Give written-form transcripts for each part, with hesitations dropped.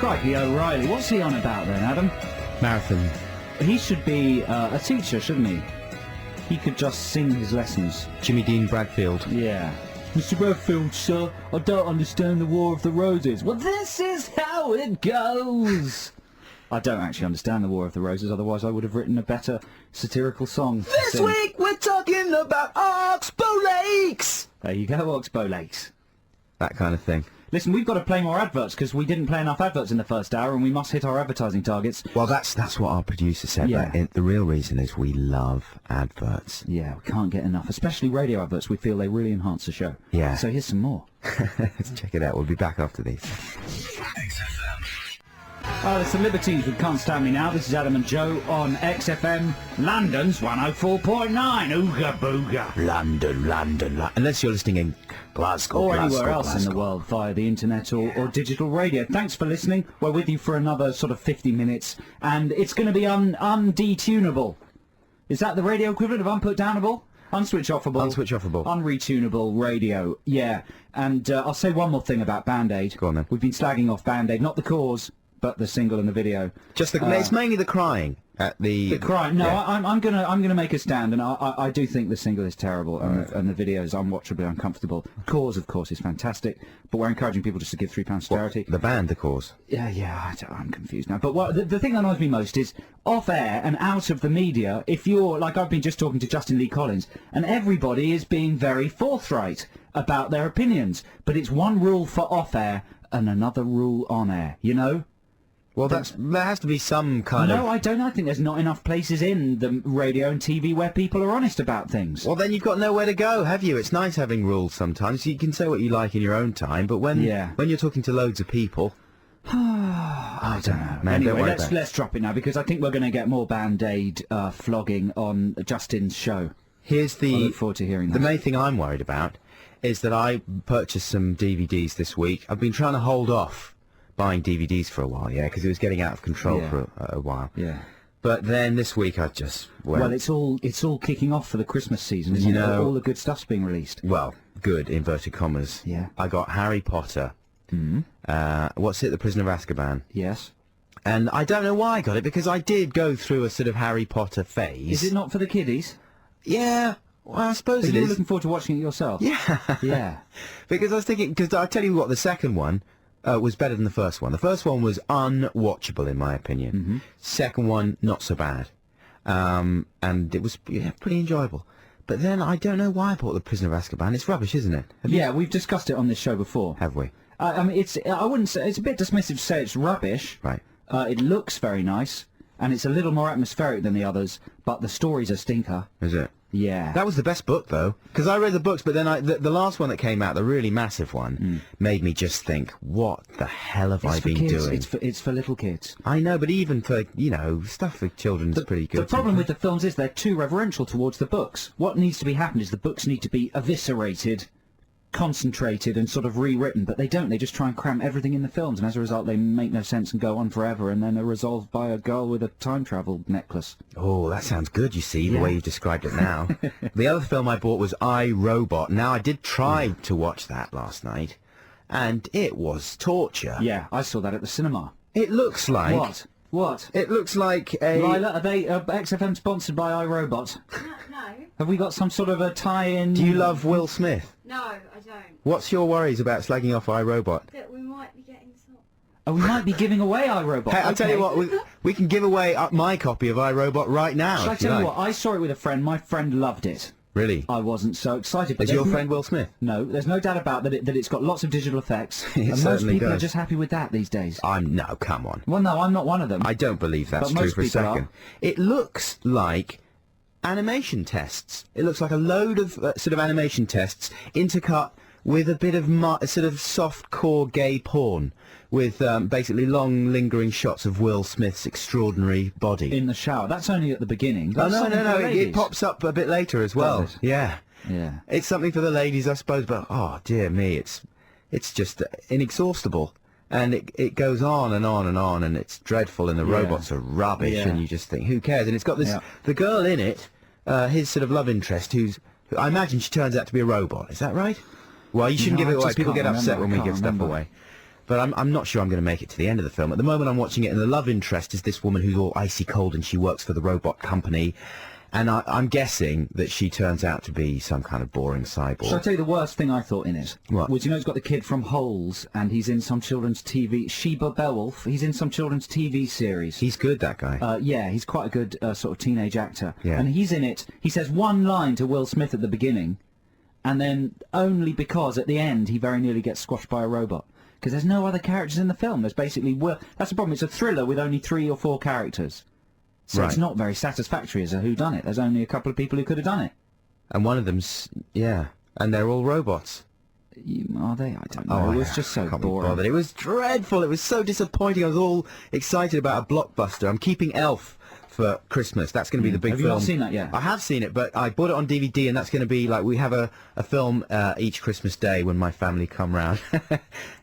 Crikey O'Reilly. What's he on about then, Adam? Marathon. He should be a teacher, shouldn't he? He could just sing his lessons. Jimmy Dean Bradfield. Yeah. Mr. Bradfield, sir, I don't understand the War of the Roses. Well, this is how it goes. I don't actually understand the War of the Roses, otherwise I would have written a better satirical song. This week we're talking about Oxbow Lakes! There you go, Oxbow Lakes. That kind of thing. Listen, we've got to play more adverts because we didn't play enough adverts in the first hour and we must hit our advertising targets. Well, that's what our producer said. Yeah. The real reason is we love adverts. Yeah, we can't get enough, especially radio adverts. We feel they really enhance the show. Yeah. So here's some more. Let's check it out. We'll be back after these. It's the Libertines with Can't Stand Me Now. This is Adam and Joe on XFM, London's 104.9. Ooga booga. London. Unless you're listening in Glasgow. Or anywhere else in the world via the internet or digital radio. Thanks for listening. We're with you for another sort of 50 minutes. And it's going to be undetunable. Is that the radio equivalent of unputdownable? Unswitch-offable. Unswitch-offable. Unretunable radio. Yeah. And I'll say one more thing about Band-Aid. Go on then. We've been slagging off Band-Aid, not the cause, but the single and the video. Just it's mainly the crying at the crying. No, yeah. I'm gonna make a stand, and I do think the single is terrible, and the video is unwatchably uncomfortable. Cause, of course, is fantastic, but we're encouraging people just to give £3 to charity. The band, the Cause. Yeah. I'm confused now. But the thing that annoys me most is off air and out of the media. If you're like I've been just talking to Justin Lee Collins, and everybody is being very forthright about their opinions, but it's one rule for off air and another rule on air. You know. Well, there has to be some kind of... No, I don't. I think there's not enough places in the radio and TV where people are honest about things. Well, then you've got nowhere to go, have you? It's nice having rules sometimes. You can say what you like in your own time, but when you're talking to loads of people... I don't know. Man, anyway, let's drop it now, because I think we're going to get more Band-Aid flogging on Justin's show. I look forward to hearing that. The main thing I'm worried about is that I purchased some DVDs this week. I've been trying to hold off buying DVDs for a while, because it was getting out of control for a while. Yeah. But then this week I just went... Well, it's all kicking off for the Christmas season, isn't it? All the good stuff's being released. Well, good, inverted commas. Yeah. I got Harry Potter. What's it, The Prisoner of Azkaban? Yes. And I don't know why I got it, because I did go through a sort of Harry Potter phase. Is it not for the kiddies? Yeah. Well, I suppose it is. You're looking forward to watching it yourself? Yeah. Yeah. Because I was thinking, because I tell you what, the second one was better than the first one. The first one was unwatchable, in my opinion. Second one, not so bad. And it was pretty enjoyable. But then I don't know why I bought The Prisoner of Azkaban. It's rubbish, isn't it? We've discussed it on this show before. Have we? I mean, I wouldn't say... It's a bit dismissive to say it's rubbish. Right. It looks very nice, and it's a little more atmospheric than the others, but the story's a stinker. Is it? Yeah. That was the best book, though. Because I read the books, but then the last one that came out, the really massive one, made me just think, what the hell have I been doing? It's for little kids. I know, but even for, stuff for children is pretty good. The problem with the films is they're too reverential towards the books. What needs to be happened is the books need to be eviscerated, concentrated and sort of rewritten, but they don't. They just try and cram everything in the films, and as a result they make no sense and go on forever, and then are resolved by a girl with a time travel necklace. Oh, that sounds good, you see, the way you've described it now. The other film I bought was I, Robot. Now, I did try to watch that last night, and it was torture. Yeah, I saw that at the cinema. It looks like... What? It looks like a... Lila, are they XFM sponsored by iRobot? No. Have we got some sort of a tie-in? Do you love Will Smith? No, I don't. What's your worries about slagging off iRobot? That we might be getting some... Oh, we might be giving away iRobot. Hey, I'll tell you what, we can give away my copy of iRobot right now. Shall I tell you what, I saw it with a friend, my friend loved it. Really? I wasn't so excited. But is your friend Will Smith? No, there's no doubt about that it's got lots of digital effects. And most people are just happy with that these days. No, come on. Well, no, I'm not one of them. I don't believe that's true for a second. It looks like animation tests. It looks like a load of sort of animation tests intercut with a bit of sort of soft-core gay porn, with basically long, lingering shots of Will Smith's extraordinary body. In the shower. That's only at the beginning. Oh, no, it pops up a bit later as well. Yeah. It's something for the ladies, I suppose, but, oh, dear me, it's just inexhaustible. And it goes on and on and on, and it's dreadful, and the robots are rubbish, and you just think, who cares? And it's got this, the girl in it, his sort of love interest, I imagine she turns out to be a robot, is that right? Well, you shouldn't give it away. People get upset when we give stuff away. But I'm not sure I'm going to make it to the end of the film. At the moment I'm watching it, and the love interest is this woman who's all icy cold, and she works for the robot company. And I'm guessing that she turns out to be some kind of boring cyborg. Shall I tell you the worst thing I thought in it? What? Was, he's got the kid from Holes, and he's in some children's TV... Sheba Beowulf, he's in some children's TV series. He's good, that guy. Yeah, he's quite a good sort of teenage actor. Yeah. And he's in it. He says one line to Will Smith at the beginning, and then only because at the end he very nearly gets squashed by a robot. Because there's no other characters in the film. There's basically... That's the problem. It's a thriller with only 3 or 4 characters. So it's not very satisfactory as a whodunit. There's only a couple of people who could have done it. And one of them's... Yeah. And they're all robots. Are they? I don't know. It was just so boring. It was dreadful. It was so disappointing. I was all excited about a blockbuster. I'm keeping Elf for Christmas. That's going to be the big film. Have you not seen that yet? I have seen it, but I bought it on DVD, and that's going to be like, we have a film each Christmas day when my family come round.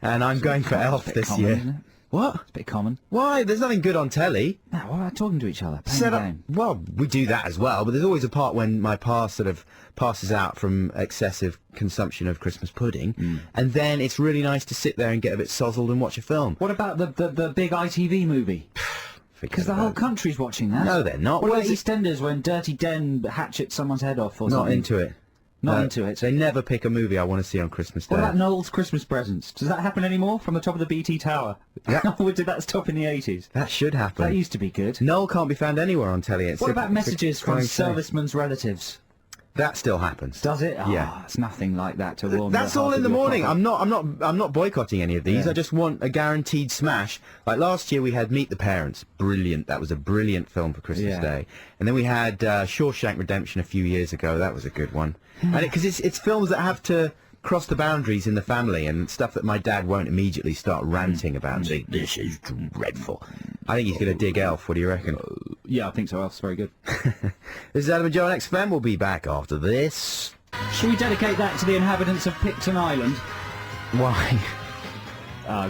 And I'm going for Elf this year. Isn't it? What? It's a bit common. Why? There's nothing good on telly. No, we're not talking to each other. Set up. Well, we do that as well, but there's always a part when my pa sort of passes out from excessive consumption of Christmas pudding, and then it's really nice to sit there and get a bit sozzled and watch a film. What about the big ITV movie? Because the whole country's watching that. No, they're not. What about EastEnders when Dirty Den hatchets someone's head off or something? Not into it. Not into it. They never pick a movie I want to see on Christmas Day. What about Noel's Christmas presents? Does that happen anymore from the top of the BT Tower? Yeah. Or did that stop in the 80s? That should happen. That used to be good. Noel can't be found anywhere on telly. What about messages from servicemen's relatives? That still happens. Does it? Yeah. It's nothing like that to warm. That's all in the morning. I'm not boycotting any of these. Yeah. I just want a guaranteed smash. Like last year we had Meet the Parents. Brilliant. That was a brilliant film for Christmas Day. And then we had Shawshank Redemption a few years ago. That was a good one. And because it's films that have to cross the boundaries in the family and stuff that my dad won't immediately start ranting about. Saying, this is dreadful. I think he's going to dig Elf. What do you reckon? Yeah, I think so. Elf's very good. This is Adam and Joe on XFM. We'll be back after this. Shall we dedicate that to the inhabitants of Picton Island? Why?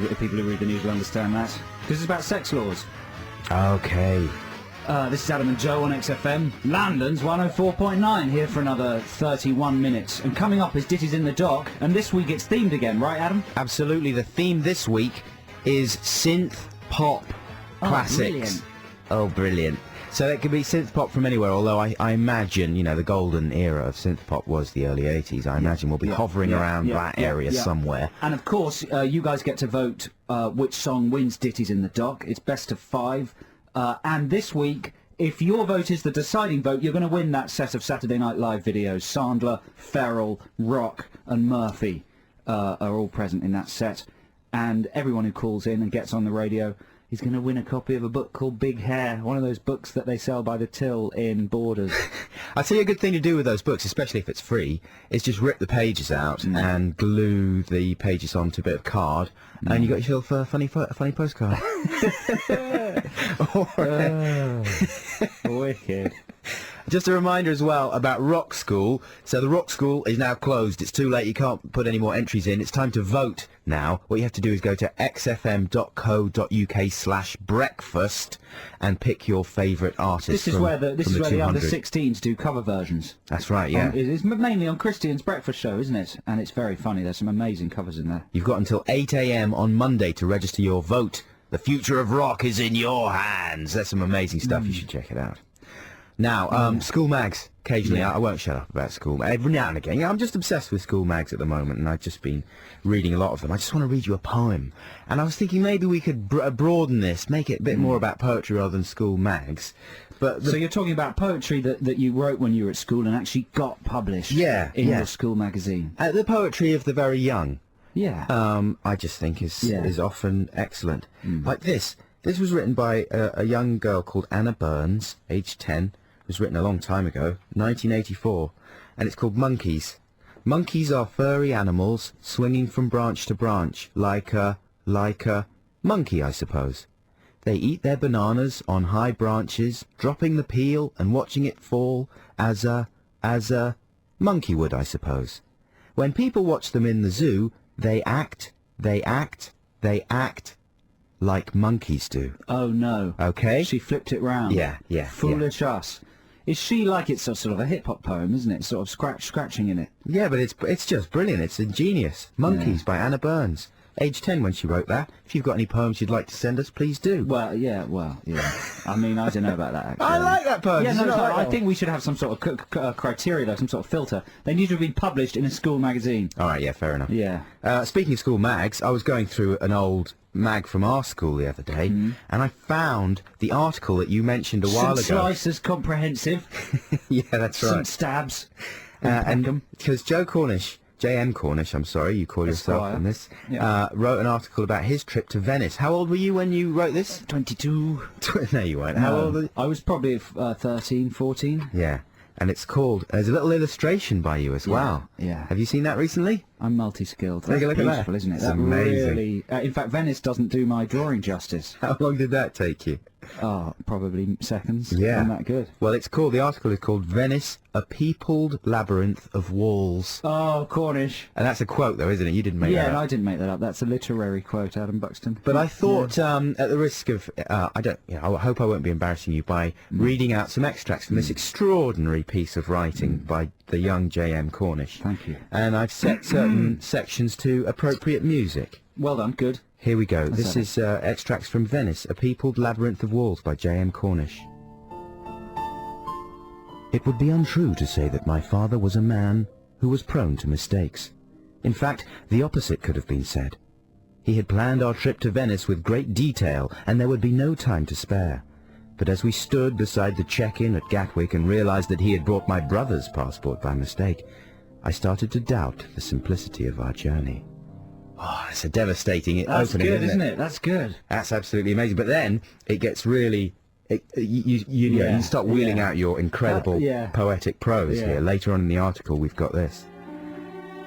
People who read the news will understand that. Because it's about sex laws. Okay. This is Adam and Joe on XFM. London's 104.9, here for another 31 minutes. And coming up is Ditties in the Dock, and this week it's themed again, right, Adam? Absolutely. The theme this week is synth pop classics. Brilliant. Oh, brilliant. So it could be synth pop from anywhere, although I imagine, you know, the golden era of synth pop was the early 80s. I imagine we'll be hovering around that area somewhere. And of course, you guys get to vote which song wins Ditties in the Dock. It's best of 5. And this week, if your vote is the deciding vote, you're going to win that set of Saturday Night Live videos. Sandler, Ferrell, Rock and Murphy are all present in that set. And everyone who calls in and gets on the radio is going to win a copy of a book called Big Hair, one of those books that they sell by the till in Borders. I'd say a good thing to do with those books, especially if it's free, is just rip the pages out and glue the pages onto a bit of card, and you got yourself a funny postcard. Wicked. Just a reminder as well about Rock School. So the Rock School is now closed. It's too late. You can't put any more entries in. It's time to vote now. What you have to do is go to xfm.co.uk/breakfast and pick your favourite artist. This is where the under-16s do cover versions. That's right, yeah. It's mainly on Christian's breakfast show, isn't it? And it's very funny. There's some amazing covers in there. You've got until 8 a.m. on Monday to register your vote. The future of rock is in your hands. There's some amazing stuff. You should check it out. Now, school mags, occasionally, I won't shut up about school mags, every now and again. Yeah, I'm just obsessed with school mags at the moment, and I've just been reading a lot of them. I just want to read you a poem. And I was thinking maybe we could broaden this, make it a bit more about poetry rather than school mags. But so you're talking about poetry that you wrote when you were at school and actually got published in your school magazine. The poetry of the very young. Yeah. I just think is often excellent. Like this. This was written by a young girl called Anna Burns, aged 10. It was written a long time ago, 1984, and it's called Monkeys. Monkeys are furry animals swinging from branch to branch, like a monkey, I suppose. They eat their bananas on high branches, dropping the peel and watching it fall as a monkey would, I suppose. When people watch them in the zoo, they act like monkeys do. Oh no. Okay. She flipped it round. Yeah. Foolish us. Is she like, it's sort of a hip-hop poem, isn't it? Sort of scratching in it. Yeah, but it's just brilliant. It's ingenious. Monkeys by Anna Burns. age 10 when she wrote that. If you've got any poems you'd like to send us, please do. Well, yeah. I mean, I don't know about that, actually. I like that poem. Yeah, no, I think we should have some sort of criteria, though, some sort of filter. They need to have been published in a school magazine. All right, yeah, fair enough. Yeah. Speaking of school mags, I was going through an old mag from our school the other day, and I found the article that you mentioned a while ago. St. Slicer's Comprehensive. Yeah, that's right. St. Stabs. And because J.M. Cornish, I'm sorry, you call yourself on this, wrote an article about his trip to Venice. How old were you when you wrote this? 22. No, you weren't. How old were you? I was probably 13, 14. Yeah. And it's called, there's a little illustration by you as well. Yeah. Have you seen that recently? I'm multi-skilled. Take a look at that. Beautiful, isn't it? It's that amazing. Really, in fact, Venice doesn't do my drawing justice. How long did that take you? Oh, probably seconds. Yeah. Isn't that good? Well, the article is called Venice, a Peopled Labyrinth of Walls. Oh, Cornish. And that's a quote, though, isn't it? You didn't make that up. Yeah, no, I didn't make that up. That's a literary quote, Adam Buxton. But I thought, at the risk of, I hope I won't be embarrassing you by reading out some extracts from this extraordinary piece of writing by the young J.M. Cornish. Thank you. And I've set certain sections to appropriate music. Well done, good. Here we go. This is extracts from Venice, a Peopled Labyrinth of Walls by J.M. Cornish. It would be untrue to say that my father was a man who was prone to mistakes. In fact, the opposite could have been said. He had planned our trip to Venice with great detail, and there would be no time to spare. But as we stood beside the check-in at Gatwick and realized that he had brought my brother's passport by mistake, I started to doubt the simplicity of our journey. Oh, it's a devastating That's opening, good, isn't it? That's good. That's absolutely amazing. But then it gets really... you start wheeling out your incredible poetic prose here. Later on in the article, we've got this.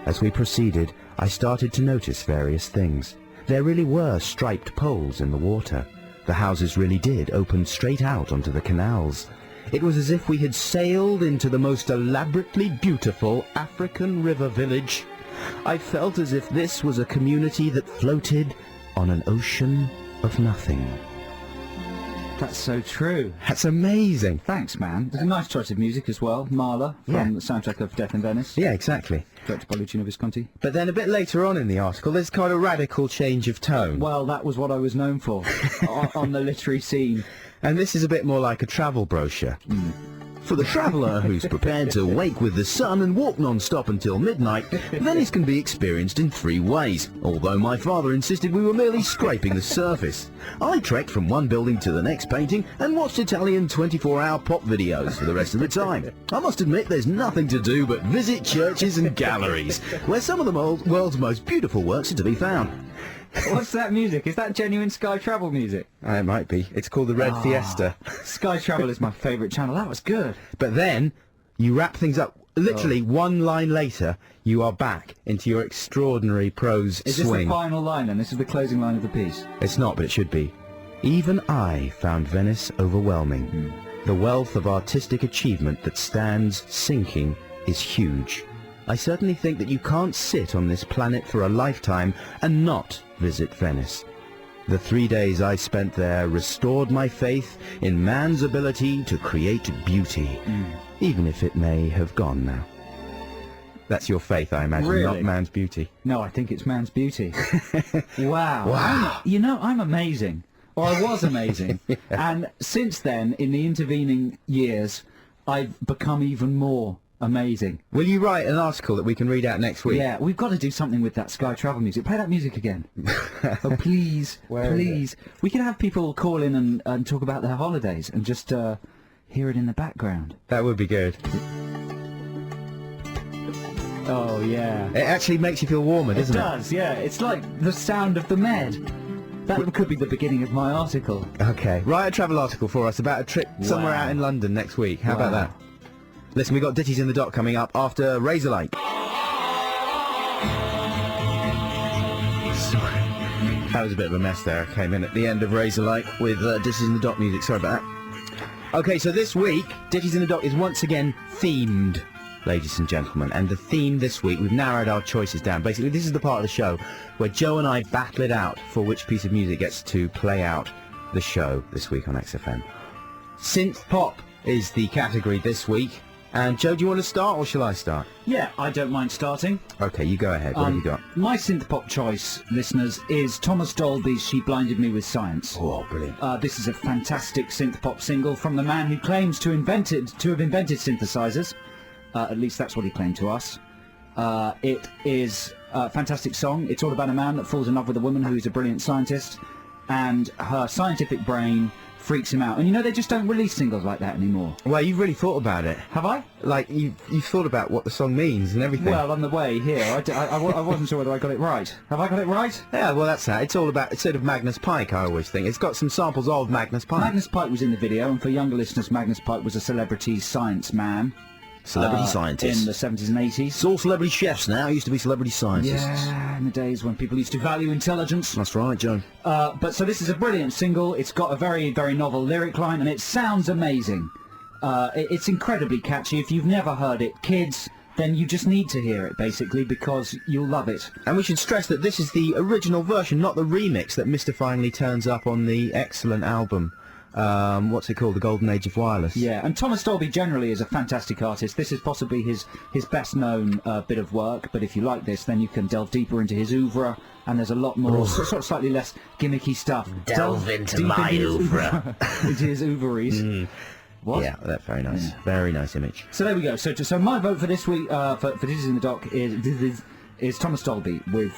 As we proceeded, I started to notice various things. There really were striped poles in the water. The houses really did open straight out onto the canals. It was as if we had sailed into the most elaborately beautiful African river village. I felt as if this was a community that floated on an ocean of nothing. That's so true. That's amazing. Thanks, man. There's a nice choice of music as well. Marla, from the soundtrack of Death in Venice. Yeah, exactly. Directed by Luciano Visconti. But then a bit later on in the article, there's kind of a radical change of tone. Well, that was what I was known for on the literary scene. And this is a bit more like a travel brochure. For the traveller who's prepared to wake with the sun and walk non-stop until midnight, Venice can be experienced in 3 ways, although my father insisted we were merely scraping the surface. I trekked from one building to the next painting and watched Italian 24-hour pop videos for the rest of the time. I must admit there's nothing to do but visit churches and galleries, where some of the world's most beautiful works are to be found. What's that music? Is that genuine Sky Travel music? It might be. It's called the Red Fiesta. Sky Travel is my favourite channel. That was good. But then, you wrap things up. Literally, one line later, you are back into your extraordinary prose swing. Is this the final line, then? This is the closing line of the piece? It's not, but it should be. Even I found Venice overwhelming. The wealth of artistic achievement that stands sinking is huge. I certainly think that you can't sit on this planet for a lifetime and not visit Venice. The 3 days I spent there restored my faith in man's ability to create beauty, even if it may have gone now. That's your faith, I imagine, really? Not man's beauty. No, I think it's man's beauty. Wow. I'm amazing. Or I was amazing. And since then, in the intervening years, I've become even more amazing. Will you write an article that we can read out next week? Yeah, we've got to do something with that Sky Travel music. Play that music again. Oh, please, please. We can have people call in and talk about their holidays and just hear it in the background. That would be good. Oh, yeah. It actually makes you feel warmer, doesn't it? It does, yeah. It's like the sound of the Med. That could be the beginning of my article. Okay. Write a travel article for us about a trip somewhere out in London next week. How about that? Listen, we've got Ditties in the Dock coming up after Razorlight. Sorry. That was a bit of a mess there. I came in at the end of Razorlight with Ditties in the Dock music. Sorry about that. Okay, so this week, Ditties in the Dock is once again themed, ladies and gentlemen. And the theme this week, we've narrowed our choices down. Basically, this is the part of the show where Joe and I battle it out for which piece of music gets to play out the show this week on XFM. Synth pop is the category this week. And Joe, do you want to start or shall I start? Yeah, I don't mind starting. Okay, you go ahead. What have you got? My synth pop choice, listeners, is Thomas Dolby's She Blinded Me with Science. Oh, brilliant. This is a fantastic synth pop single from the man who claims to have invented synthesizers. At least that's what he claimed to us. It is a fantastic song. It's all about a man that falls in love with a woman who is a brilliant scientist, and her scientific brain freaks him out. And you know, they just don't release singles like that anymore. Well, you've really thought about it. Have I? Like, you've thought about what the song means and everything. Well, on the way here, I wasn't sure whether I got it right. Have I got it right? Yeah, well, that's that. It's all about, it's sort of Magnus Pike, I always think. It's got some samples of Magnus Pike. Magnus Pike was in the video, and for younger listeners, Magnus Pike was a celebrity science man. Celebrity scientist. In the 70s and 80s. It's all celebrity chefs now. Used to be celebrity scientists. Yeah, in the days when people used to value intelligence. That's right, Joe. But so this is a brilliant single. It's got a very, very novel lyric line, and it sounds amazing. It's incredibly catchy. If you've never heard it, kids, then you just need to hear it, basically, because you'll love it. And we should stress that this is the original version, not the remix that mystifyingly turns up on the excellent album. What's it called? The Golden Age of Wireless. Yeah, and Thomas Dolby generally is a fantastic artist. This is possibly his best known bit of work, but if you like this, then you can delve deeper into his oeuvre, and there's a lot more sort of slightly less gimmicky stuff. Delve into my oeuvre. Into his oeuvres. What? Yeah, that's very nice. Yeah. Very nice image. So there we go. So my vote for this week, for This Is in the Dock, is Thomas Dolby with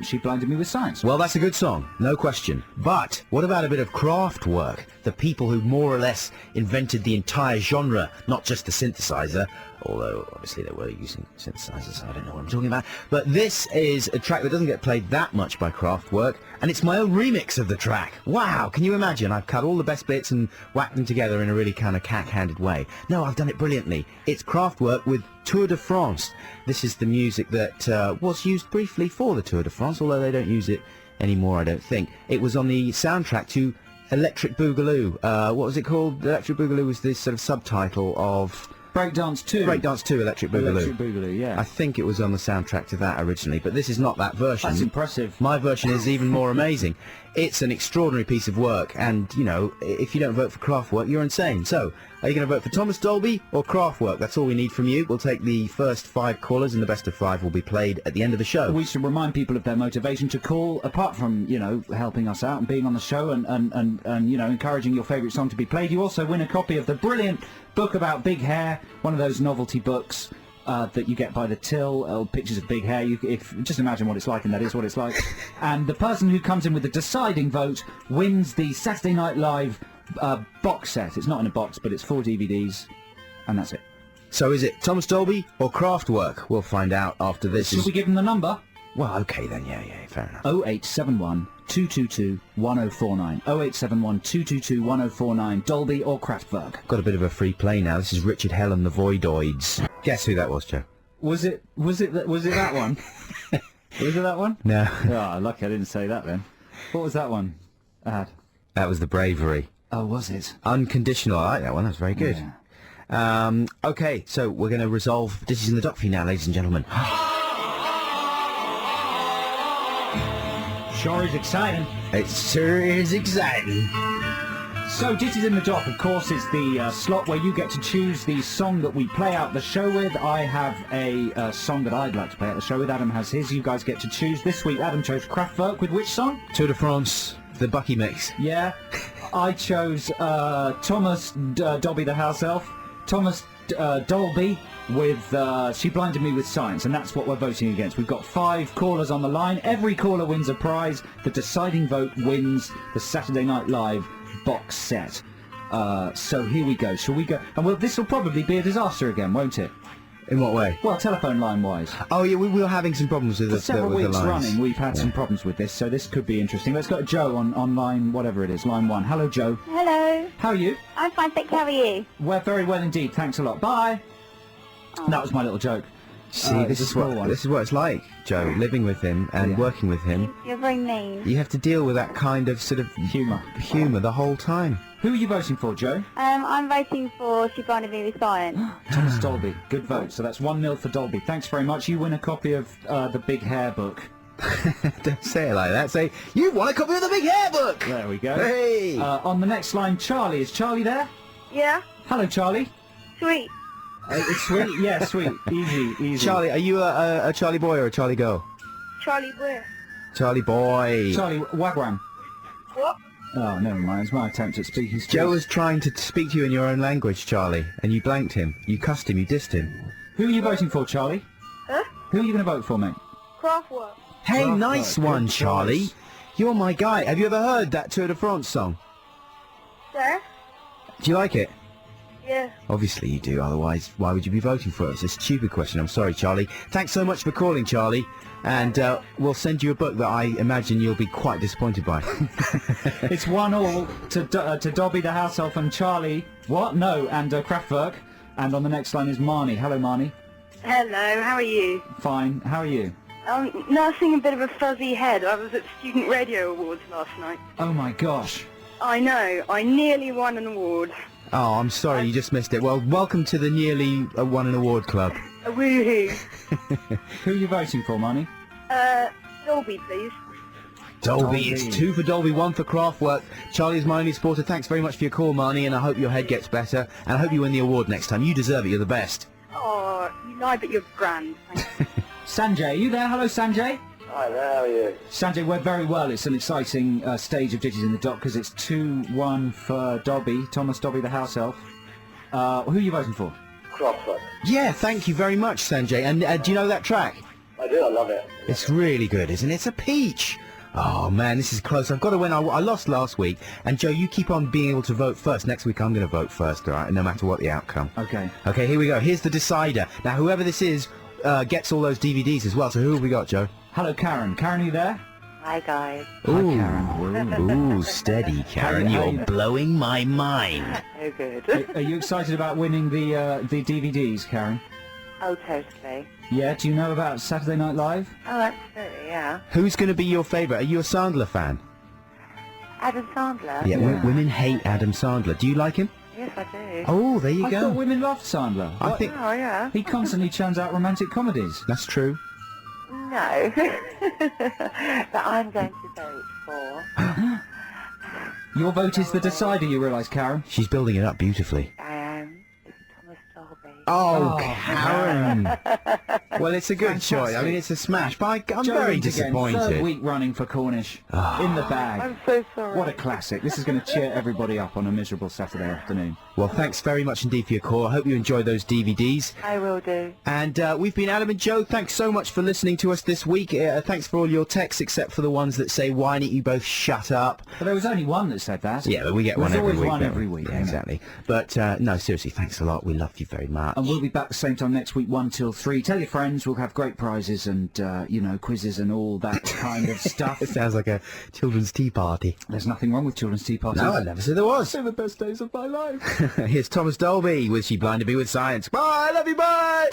She Blinded Me with Science. Well, that's a good song, no question. But what about a bit of craft work? The people who more or less invented the entire genre, not just the synthesizer, although obviously they were using synthesizers, so I don't know what I'm talking about. But this is a track that doesn't get played that much by Kraftwerk, and it's my own remix of the track. Wow, can you imagine? I've cut all the best bits and whacked them together in a really kind of cack-handed way. No, I've done it brilliantly. It's Kraftwerk with Tour de France. This is the music that was used briefly for the Tour de France, although they don't use it anymore, I don't think. It was on the soundtrack to Electric Boogaloo. What was it called? Electric Boogaloo was this sort of subtitle of... Breakdance 2. Breakdance 2, Electric Boogaloo. Electric Boogaloo, yeah. I think it was on the soundtrack to that originally, but this is not that version. That's impressive. My version is even more amazing. It's an extraordinary piece of work, and, you know, if you don't vote for Kraftwerk, you're insane. So, are you going to vote for Thomas Dolby or Kraftwerk? That's all we need from you. We'll take the first 5 callers, and the best of 5 will be played at the end of the show. We should remind people of their motivation to call, apart from, you know, helping us out and being on the show and you know, encouraging your favourite song to be played. You also win a copy of the brilliant book about big hair, one of those novelty books that you get by the till, pictures of big hair. Just imagine what it's like, and that is what it's like. And the person who comes in with the deciding vote wins the Saturday Night Live box set. It's not in a box, but it's 4 DVDs, and that's it. So is it Thomas Dolby or Kraftwerk? We'll find out after this. Should we give them the number? Well, okay then, yeah, fair enough. 0871 222 1049. 0871 222 1049. Dolby or Kraftwerk. Got a bit of a free play now. This is Richard Hell and the Voidoids. Guess who that was, Joe? Was it that one? Was it that one? No. Oh, lucky I didn't say that then. What was that one? That was The Bravery. Oh, was it? Unconditional. I like that one. That's very good. Yeah. Okay, so we're going to resolve This Is in the Dock for you now, ladies and gentlemen. Sure is exciting. It sure is exciting. So, This Is in the Dock, of course, is the slot where you get to choose the song that we play out the show with. I have a song that I'd like to play out the show with. Adam has his. You guys get to choose. This week, Adam chose Kraftwerk with which song? Tour de France, the Bucky mix. Yeah. I chose Thomas Dolby the House Elf. Thomas Dolby with She Blinded Me with Science, and that's what we're voting against. We've got 5 callers on the line. Every caller wins a prize. The deciding vote wins the Saturday Night Live box set. So here we go. Shall we go? And well, this will probably be a disaster again, won't it? In what way? Well, telephone line-wise. Oh, yeah, we were having some problems with For the several with weeks the lines. running, we've had some problems with this, so this could be interesting. Let's go to Joe on line, whatever it is, line 1. Hello, Joe. Hello. How are you? I'm fine, thanks. How are you? We're very well indeed. Thanks a lot. Bye. Oh. That was my little joke. See, this is what it's like, Joe, living with him and working with him. You're very mean. You have to deal with that kind of sort of humour the whole time. Who are you voting for, Joe? I'm voting for She Blinded Me with Science. Thomas Dolby. Good vote. So that's 1-0 for Dolby. Thanks very much. You win a copy of the Big Hair book. Don't say it like that. Say, you've won a copy of the Big Hair book! There we go. Hey! On the next line, Charlie. Is Charlie there? Yeah? Hello, Charlie. Sweet. It's sweet, yeah, sweet. Easy. Charlie, are you a Charlie boy or a Charlie girl? Charlie Blair. Charlie boy. Charlie, wagwan. What? Oh, never mind. It's my attempt at speaking. Joe was trying to speak to you in your own language, Charlie, and you blanked him. You cussed him, you dissed him. Who are you voting for, Charlie? Huh? Who are you going to vote for, mate? Kraftwerk. Hey, Kraftwerk, nice good one, choice. Charlie. You're my guy. Have you ever heard that Tour de France song? Sir? Do you like it? Yeah. Obviously you do, otherwise why would you be voting for it? It's a stupid question. I'm sorry, Charlie. Thanks so much for calling, Charlie. And we'll send you a book that I imagine you'll be quite disappointed by. It's 1-1 to Dobby the house elf and Charlie. What? No, and Kraftwerk. And on the next line is Marnie. Hello, Marnie. Hello, how are you? Fine. How are you? Nursing a bit of a fuzzy head. I was at Student Radio Awards last night. Oh my gosh. I know, I nearly won an award. Oh, I'm sorry, you just missed it. Well, welcome to the nearly won an award club. A woohoo. Who are you voting for, Marnie? Dolby, please. Dolby, it's 2 for Dolby, 1 for Kraftwerk. Charlie's my only supporter. Thanks very much for your call, Marnie, and I hope your head gets better. And I hope you win the award next time. You deserve it, you're the best. Oh, you lie, but you're grand. Thank you. Sanjay, are you there? Hello, Sanjay. Hi there, how are you? Sanjay, we're very well. It's an exciting stage of Ditties in the Dock because it's 2-1 for Dobby, Thomas Dobby the house elf. Who are you voting for? Kraftwerk. Yeah, thank you very much, Sanjay. And do you know that track? I do, I love it. It's really good, isn't it? It's a peach. Oh, man, this is close. I've got to win. I lost last week. And, Joe, you keep on being able to vote first. Next week, I'm going to vote first, all right, no matter what the outcome. Okay. Okay, here we go. Here's the decider. Now, whoever this is gets all those DVDs as well. So who have we got, Joe? Hello, Karen. Karen, are you there? Hi, guys. Ooh, Karen. Ooh, steady, Karen. How You're you- blowing my mind. Oh, good. Are you excited about winning the DVDs, Karen? Oh, totally. Yeah, do you know about Saturday Night Live? Oh, absolutely, yeah. Who's going to be your favourite? Are you a Sandler fan? Adam Sandler? Yeah, Yeah. women hate Adam Sandler. Do you like him? Yes, I do. Oh, there you I go. thought women loved Sandler. I What? think Oh, yeah. He constantly churns out romantic comedies. that's true. No. But I'm going to vote for... Your vote is the decider, you realise, Karen? She's building it up beautifully. It's Thomas Dolby. Oh, Oh, Karen. Well, it's a good Fantastic. choice. I mean, it's a smash, but I'm Joe very wins again. Third disappointed. week running for Cornish. In the bag. I'm so sorry. What a classic. This is going to cheer everybody up on a miserable Saturday afternoon. Well, thanks very much indeed for your call. I hope you enjoy those DVDs. I will do. And we've been Adam and Joe. Thanks so much for listening to us this week. Thanks for all your texts, except for the ones that say, why don't you both shut up? But there was only one that said that. Yeah, but we get There's one every always week. one don't every we? week. Yeah, isn't it? exactly. But, no, seriously, thanks a lot. We love you very much. And we'll be back the same time next week, 1 till 3. Tell your friends. We'll have great prizes and, you know, quizzes and all that kind of stuff. It sounds like a children's tea party. There's nothing wrong with children's tea parties. No, I never said there was. They're the best days of my life. Here's Thomas Dolby with She Blinded Me with Science. Bye, love you, bye!